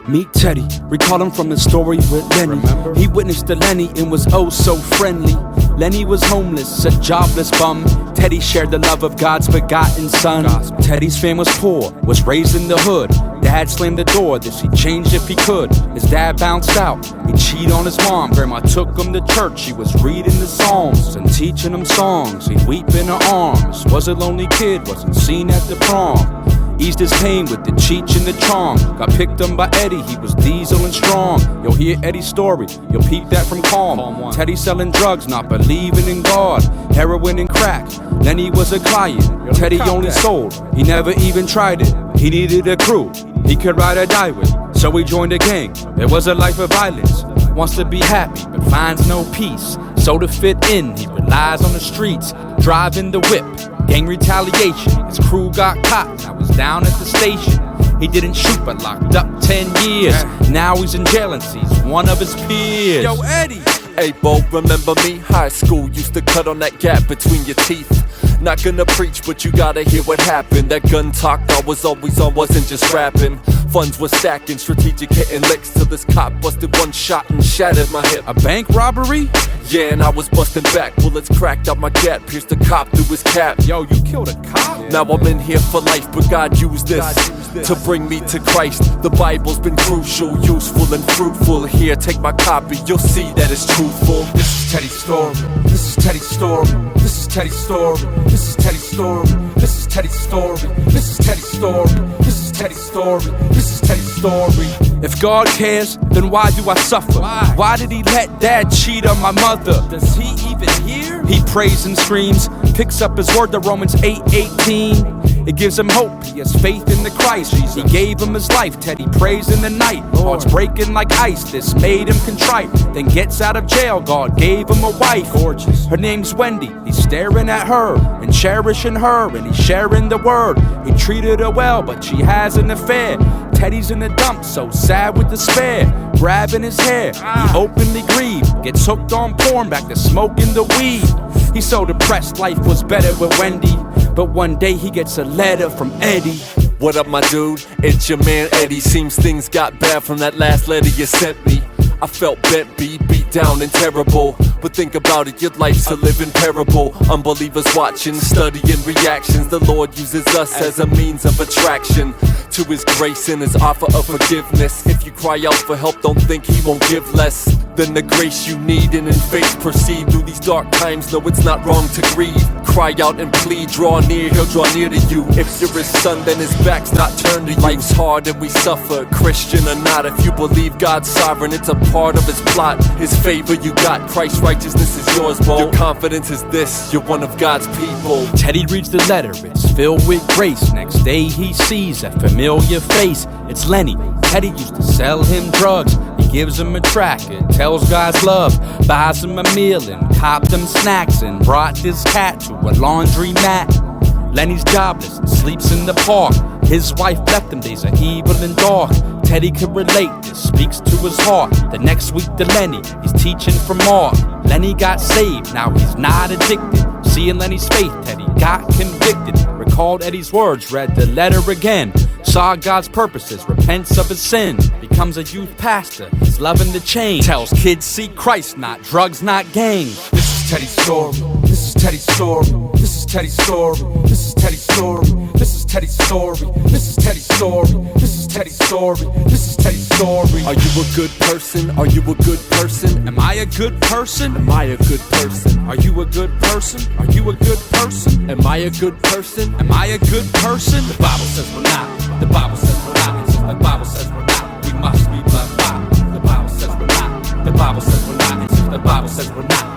Meet Teddy, recall him from his story with Lenny. He witnessed the Lenny and was oh so friendly. Lenny was homeless, a jobless bum. Teddy shared the love of God's begotten son. Teddy's fam was poor, was raised in the hood. Dad slammed the door, this he'd change if he could. His dad bounced out, he cheated on his mom. Grandma took him to church, she was reading the Psalms and teaching him songs. He'd weep in her arms, was a lonely kid, wasn't seen at the prom. Eased his pain with the Cheech and the Chong. Got picked up by Eddie, he was diesel and strong. You'll hear Eddie's story, you'll peep that from Calm. Teddy selling drugs, not believing in God. Heroin and crack, then he was a client. Teddy only sold, he never even tried it. He needed a crew he could ride or die with, so he joined a gang. It was a life of violence. Wants to be happy, but finds no peace. So to fit in, he relies on the streets, driving the whip. Gang retaliation, his crew got caught, I was down at the station. He didn't shoot but locked up 10 years. Now he's in jail and sees one of his peers. Yo, Eddie! Hey, Bo, remember me? High school used to cut on that gap between your teeth. Not gonna preach, but you gotta hear what happened. That gun talk I was always on wasn't just rapping. Funds were stacking, strategic hitting licks till this cop busted one shot and shattered my hip. A bank robbery? Yeah, and I was busting back. Bullets cracked out my gap, pierced the cop through his cap. Yo, you killed a cop? Now I'm in here for life, but God used this to bring me to Christ. The Bible's been crucial, useful and fruitful. Here, take my copy, you'll see that it's truthful. This is Teddy's story. This is Teddy's story. This is Teddy's story. This is Teddy's story. This is Teddy's story. This is Teddy's story. This is Teddy's story. This is Teddy's story. If God cares, then why do I suffer? Why did he let dad cheat on my mother? Does he even hear? He prays and screams, picks up his word to Romans 8:18. It gives him hope, he has faith in the Christ. He gave him his life, Teddy prays in the night. Heart's breaking like ice, this made him contrite. Then gets out of jail, God gave him a wife. Gorgeous. Her name's Wendy, he's staring at her and cherishing her, and he's sharing the word. He treated her well, but she has an affair. Teddy's in the dump, so sad with despair. Grabbing his hair, he openly grieved. Gets hooked on porn, back to smoking the weed. He's so depressed, life was better with Wendy. But one day he gets a letter from Eddie. What up, my dude? It's your man Eddie. Seems things got bad from that last letter you sent me. I felt bent, beat down and terrible. But think about it, your life's a living parable. Unbelievers watching, studying reactions. The Lord uses us as a means of attraction to his grace and his offer of forgiveness. If you cry out for help, don't think he won't give less than the grace you need, and in faith proceed through these dark times. No, it's not wrong to grieve. Cry out and plead, draw near, he'll draw near to you. If you're his son, then his back's not turned to you. Life's hard and we suffer, Christian or not. If you believe God's sovereign, it's a part of his plot. His favor you got, Christ's righteousness is yours, Bo. Your confidence is this, you're one of God's people. Teddy reads the letter, it's filled with grace. Next day he sees a familiar face. It's Lenny. Teddy used to sell him drugs. He gives him a track, it tells God's love. Buys him a meal and copped him snacks, and brought this cat to a laundry mat. Lenny's jobless and sleeps in the park. His wife left him, days are evil and dark. Teddy could relate, this speaks to his heart. The next week to Lenny, he's teaching from Mark. Lenny got saved, now he's not addicted. Seeing Lenny's faith, Teddy got convicted. Recalled Eddie's words, read the letter again. Saw God's purposes, repents of his sin. Becomes a youth pastor, he's loving the change. Tells kids seek Christ, not drugs, not gangs. This is Teddy's story. This is Teddy's story. This is Teddy's story. This is Teddy's story. This is Teddy's story. This is Teddy's story. This is Teddy's story. This is Teddy's story. Are you a good person? Are you a good person? Am I a good person? Am I a good person? Are you a good person? Are you a good person? Am I a good person? Am I a good person? The Bible says we're not. The Bible says we're not. And since the Bible says we're not, we must be blood. The Bible says we're not. The Bible says we're not. And since the Bible says we're not,